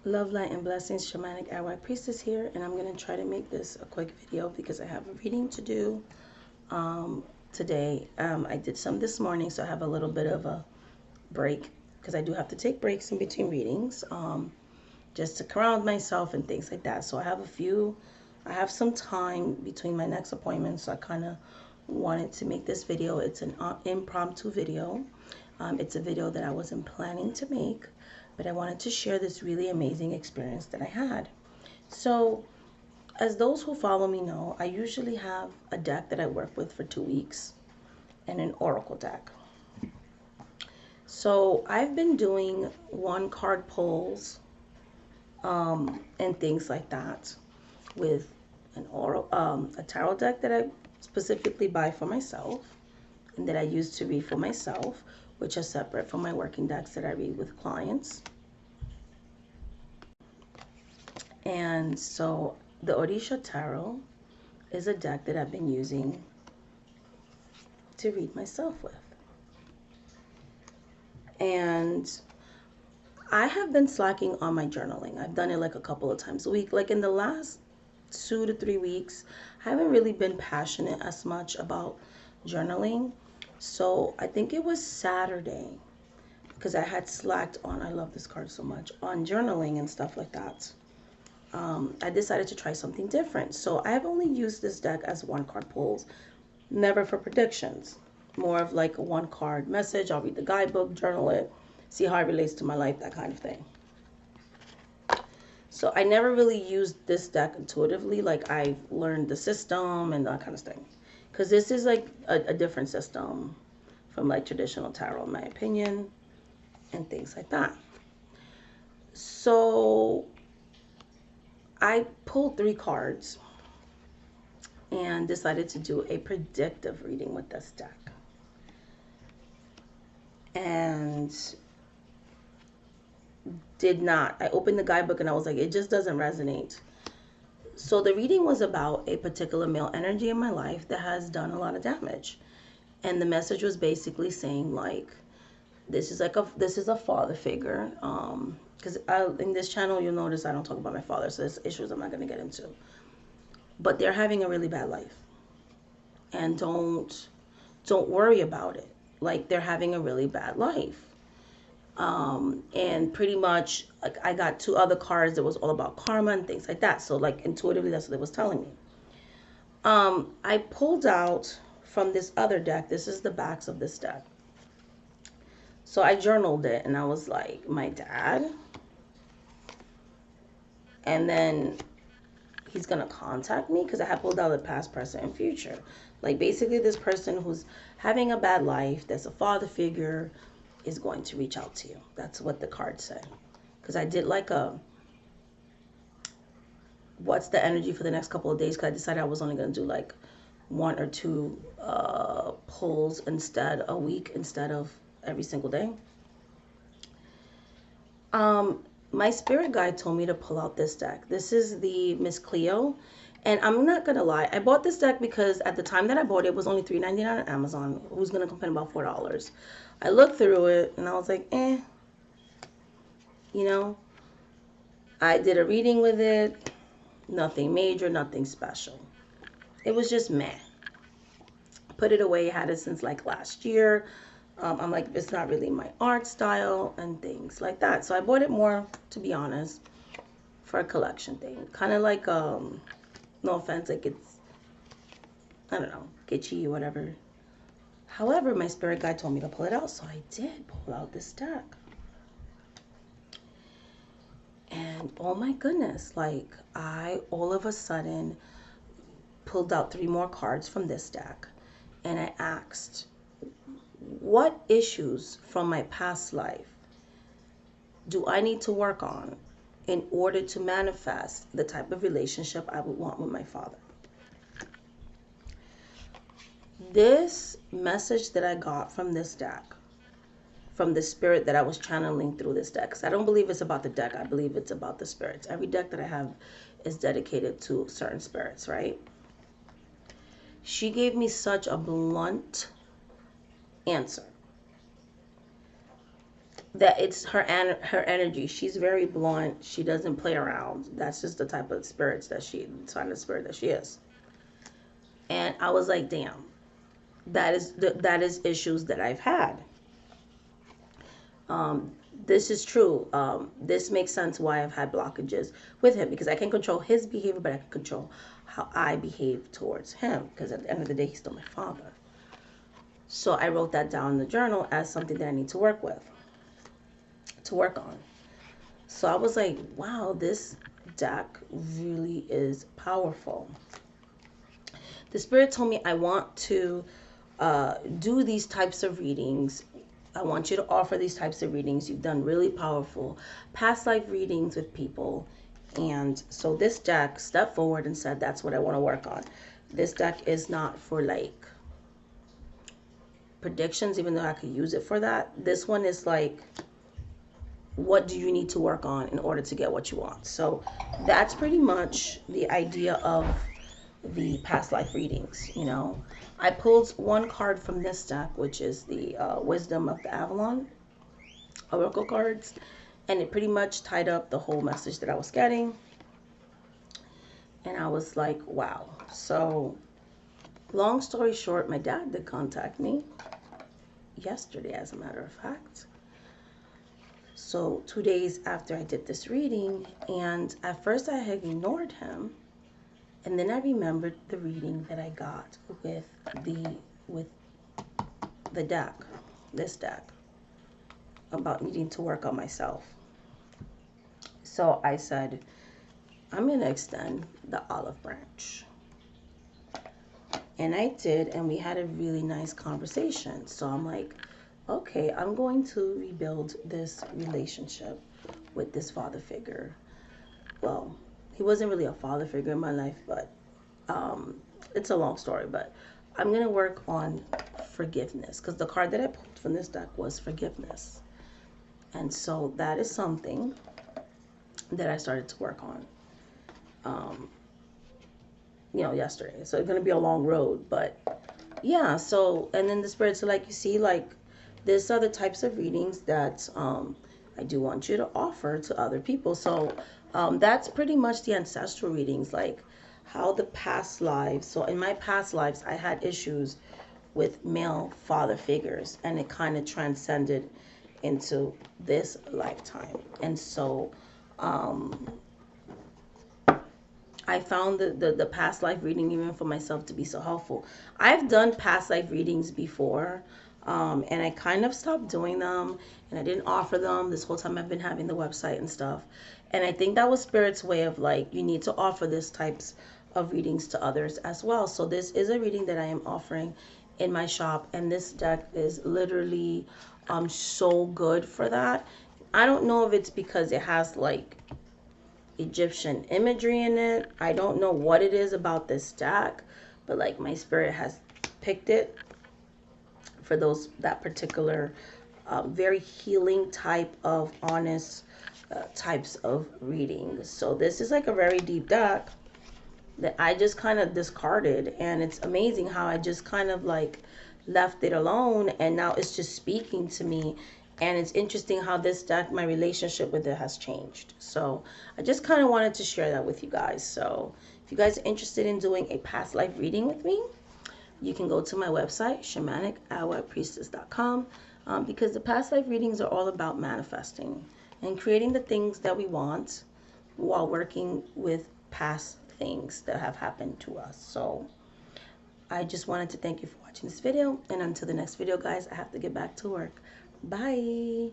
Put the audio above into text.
Love, light, and blessings. Shamanic Airway Priestess here, and I'm going to try to make this a quick video because I have a reading to do today. I did some this morning, so I have a little bit of a break because I do have to take breaks in between readings just to ground myself and things like that. So I have some time between my next appointment, so I kind of wanted to make this video. It's an impromptu video. It's a video that I wasn't planning to make, but I wanted to share this really amazing experience that I had. So, as those who follow me know, I usually have a deck that I work with for 2 weeks and an oracle deck. So, I've been doing one card pulls and things like that with a tarot deck that I specifically buy for myself and that I use to read for myself, which are separate from my working decks that I read with clients. And so the Orisha Tarot is a deck that I've been using to read myself with. And I have been slacking on my journaling. I've done it like a couple of times a week. Like in the last 2 to 3 weeks, I haven't really been passionate as much about journaling. So I think it was Saturday, because I had slacked on, I love this card so much, on journaling and stuff like that. I decided to try something different. So I have only used this deck as one card pulls, never for predictions. More of like a one card message. I'll read the guidebook, journal it, see how it relates to my life, that kind of thing. So I never really used this deck intuitively, like I learned the system and that kind of thing. Because this is like a different system from like traditional tarot, in my opinion, and things like that. So I pulled 3 cards and decided to do a predictive reading with this deck. And did not. I opened the guidebook and I was like, it just doesn't resonate. So the reading was about a particular male energy in my life that has done a lot of damage. And the message was basically saying like, this is a father figure. Because in this channel, you'll notice I don't talk about my father, so there's issues I'm not going to get into. But they're having a really bad life. And don't worry about it. Like, they're having a really bad life. And pretty much, like, I got 2 other cards that was all about karma and things like that. So, like, intuitively, that's what it was telling me. I pulled out from this other deck. This is the backs of this deck. So I journaled it, and I was like, my dad. And then he's going to contact me, because I had pulled out the past, present, and future. Like, basically, this person who's having a bad life, that's a father figure, is going to reach out to you. That's what the card said. Because I did like what's the energy for the next couple of days, because I decided I was only going to do like 1 or 2 pulls a week instead of every single day. My spirit guide told me to pull out this deck. This is the Miss Cleo. And I'm not going to lie, I bought this deck because at the time that I bought it, it was only $3.99 on Amazon. Who's going to complain about $4? I looked through it and I was like, you know. I did a reading with it. Nothing major, nothing special. It was just meh. Put it away, had it since like last year. I'm like, it's not really my art style and things like that. So I bought it more, to be honest, for a collection thing. Kind of like, no offense, like it's, I don't know, kitschy or whatever. However, my spirit guide told me to pull it out, so I did pull out this deck. And oh my goodness, like I all of a sudden pulled out 3 more cards from this deck, and I asked, what issues from my past life do I need to work on in order to manifest the type of relationship I would want with my father? This message that I got from this deck, from the spirit that I was channeling through this deck, because I don't believe it's about the deck, I believe it's about the spirits. Every deck that I have is dedicated to certain spirits, right? She gave me such a blunt answer. that it's her energy. She's very blunt. She doesn't play around. That's just the type of sign of spirit that she is. And I was like, damn, that is issues that I've had. Um, this is true. This makes sense why I've had blockages with him, because I can control his behavior, but I can control how I behave towards him. Because at the end of the day, he's still my father. So I wrote that down in the journal as something that I need to work on. So I was like, wow, this deck really is powerful. The spirit told me I want to do these types of readings. I want you to offer these types of readings. You've done really powerful past life readings with people. And so this deck stepped forward and said, that's what I want to work on. This deck is not for like predictions, even though I could use it for that. This one is like, what do you need to work on in order to get what you want? So that's pretty much the idea of the past life readings. You know, I pulled one card from this deck, which is the Wisdom of the Avalon Oracle cards, and it pretty much tied up the whole message that I was getting. And I was like, wow. So long story short, my dad did contact me yesterday, as a matter of fact. So 2 days after I did this reading, and at first I had ignored him, and then I remembered the reading that I got with the deck, this deck, about needing to work on myself. So I said, I'm going to extend the olive branch. And I did, and we had a really nice conversation. So I'm like, okay, I'm going to rebuild this relationship with this father figure. Well, he wasn't really a father figure in my life, but it's a long story. But I'm going to work on forgiveness, because the card that I pulled from this deck was forgiveness. And so that is something that I started to work on, yesterday. So it's going to be a long road, but yeah. So, and then the spirits are like, you see, like, there's other types of readings that I do want you to offer to other people. So that's pretty much the ancestral readings, like how the past lives. So in my past lives, I had issues with male father figures, and it kind of transcended into this lifetime. And so I found the past life reading, even for myself, to be so helpful. I've done past life readings before, and I kind of stopped doing them, and I didn't offer them this whole time I've been having the website and stuff. And I think that was Spirit's way of like, you need to offer this types of readings to others as well. So this is a reading that I am offering in my shop, and this deck is literally so good for that. I don't know if it's because it has like Egyptian imagery in it. I don't know what it is about this deck, but like my spirit has picked it for that particular very healing type of honest types of readings. So this is like a very deep deck that I just kind of discarded, and it's amazing how I just kind of like left it alone, and now it's just speaking to me. And it's interesting how this deck, my relationship with it has changed. So I just kind of wanted to share that with you guys. So if you guys are interested in doing a past life reading with me, you can go to my website, shamanic@priestess.com, because the past life readings are all about manifesting and creating the things that we want while working with past things that have happened to us. So I just wanted to thank you for watching this video, and until the next video, guys, I have to get back to work. Bye.